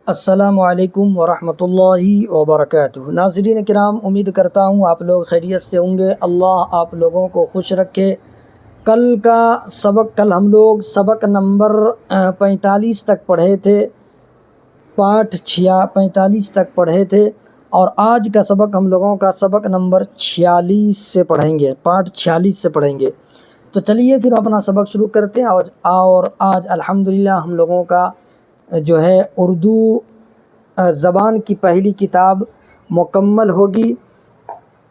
السلام علیکم ورحمۃ اللہ وبرکاتہ۔ ناظرین کرام، امید کرتا ہوں آپ لوگ خیریت سے ہوں گے۔ اللہ آپ لوگوں کو خوش رکھے۔ کل ہم لوگ سبق نمبر 45 تک پڑھے تھے، پاٹھ 45 تک پڑھے تھے، اور آج کا سبق ہم لوگوں کا سبق نمبر 46 سے پڑھیں گے، پاٹھ 46 سے پڑھیں گے۔ تو چلیے پھر اپنا سبق شروع کرتے ہیں۔ اور آج الحمدللہ ہم لوگوں کا جو ہے اردو زبان کی پہلی کتاب مکمل ہوگی،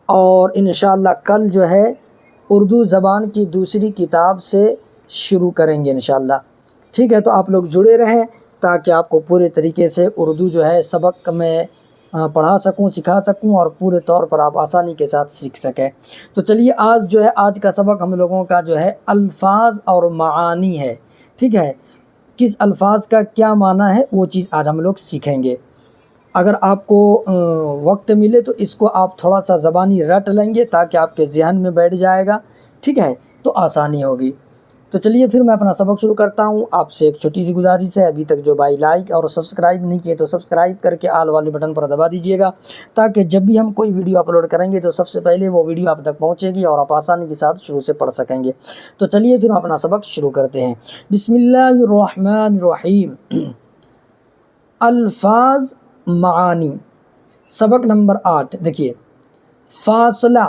اور انشاءاللہ کل جو ہے اردو زبان کی دوسری کتاب سے شروع کریں گے انشاءاللہ۔ ٹھیک ہے، تو آپ لوگ جڑے رہیں تاکہ آپ کو پورے طریقے سے اردو جو ہے سبق میں پڑھا سکوں، سکھا سکوں، اور پورے طور پر آپ آسانی کے ساتھ سیکھ سکیں۔ تو چلیے آج کا سبق ہم لوگوں کا جو ہے الفاظ اور معانی ہے۔ ٹھیک ہے، کس الفاظ کا کیا معنی ہے وہ چیز آج ہم لوگ سیکھیں گے۔ اگر آپ کو وقت ملے تو اس کو آپ تھوڑا سا زبانی رٹ لیں گے تاکہ آپ کے ذہن میں بیٹھ جائے گا، ٹھیک ہے، تو آسانی ہوگی۔ تو چلیے پھر میں اپنا سبق شروع کرتا ہوں۔ آپ سے ایک چھوٹی سی گزارش ہے، ابھی تک جو بھائی لائک اور سبسکرائب نہیں کیے تو سبسکرائب کر کے آل والے بٹن پر دبا دیجیے گا، تاکہ جب بھی ہم کوئی ویڈیو اپلوڈ کریں گے تو سب سے پہلے وہ ویڈیو آپ تک پہنچے گی اور آپ آسانی کے ساتھ شروع سے پڑھ سکیں گے۔ تو چلیے پھر ہم اپنا سبق شروع کرتے ہیں۔ بسم اللہ الرحمن الرحیم۔ الفاظ معانی، سبق نمبر 8۔ دیکھیے، فاصلہ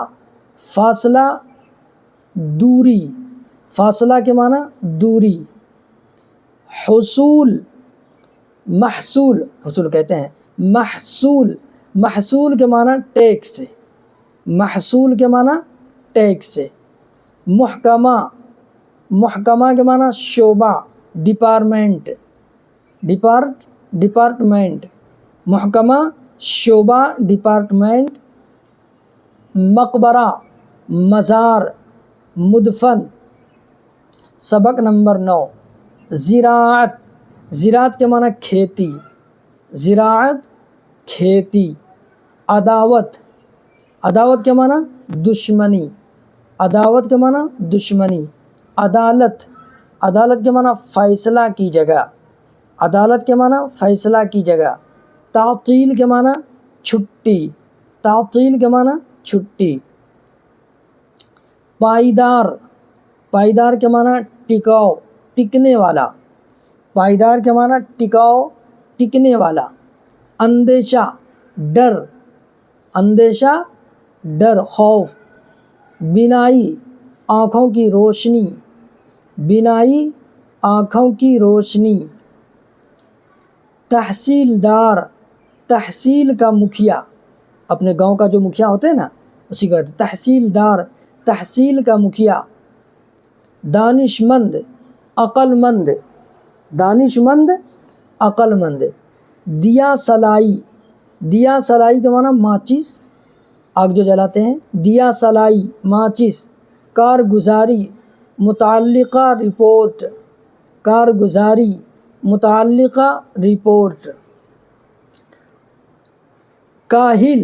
دوری، فاصلہ کے معنی دوری۔ حصول، حصول کہتے ہیں محصول کے معنی ٹیکس، محصول کے معنی ٹیکس۔ محکمہ کے معنی شعبہ، ڈپارٹمنٹ، محکمہ شعبہ ڈپارٹمنٹ۔ مقبرہ مزار، مدفن۔ سبق نمبر 9۔ زراعت کے معنی کھیتی، کھیتی۔ عداوت کے معنی دشمنی، دشمنی۔ عدالت کے معنی فیصلہ کی جگہ، فیصلہ کی جگہ۔ تعطیل کے معنی چھٹی، چھٹی۔ پائیدار کے معنی ٹکاؤ، ٹکنے والا، ٹکنے والا۔ اندیشہ ڈر، خوف۔ بینائی آنکھوں کی روشنی، تحصیل کا مکھیا، اپنے گاؤں کا جو مکھیا ہوتے ہیں نا اسی کو کہتے ہیں تحصیلدار، تحصیل کا مکھیا۔ دانشمند، عقل مند۔ دیا سلائی کے معنی ماچس، آگ جو جلاتے ہیں، دیا سلائی، ماچس۔ کارگزاری، متعلقہ رپورٹ۔ کاہل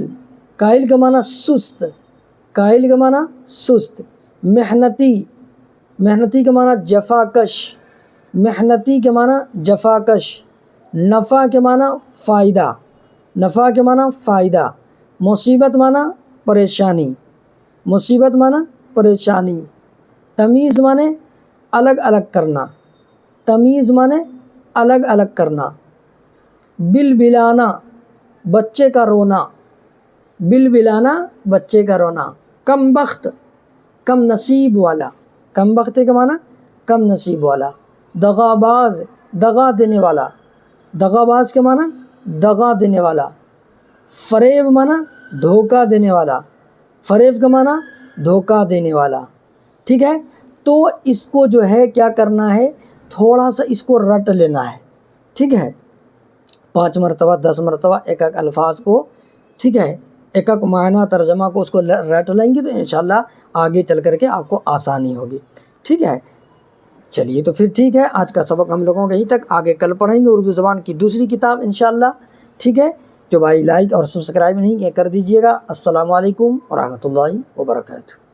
کے معنی سست، محنتی کے معنی جفاکش، نفع کے معنی فائدہ، مصیبت معنی پریشانی، تمیز معنی الگ الگ کرنا، بلبلانا بچے کا رونا، کم بخت کم نصیب والا، کے معنی کم نصیب والا۔ دغاباز دینے والا، کے معنی دغا دینے والا۔ فریب معنی دھوکہ دینے والا، دھوکہ دینے والا۔ ٹھیک ہے، تو اس کو جو ہے کیا کرنا ہے، تھوڑا سا اس کو رٹ لینا ہے، ٹھیک ہے، 5 مرتبہ 10 مرتبہ ایک الفاظ کو، ٹھیک ہے، ایک معنی ترجمہ کو اس کو رٹ لیں گے تو انشاءاللہ آگے چل کر کے آپ کو آسانی ہوگی، ٹھیک ہے۔ چلیے تو پھر ٹھیک ہے، آج کا سبق ہم لوگوں کا یہیں تک، آگے کل پڑھیں گے اردو زبان کی دوسری کتاب انشاءاللہ، ٹھیک ہے۔ جو بھائی لائک اور سبسکرائب نہیں کر دیجیے گا۔ السلام علیکم ورحمۃ اللہ وبرکاتہ۔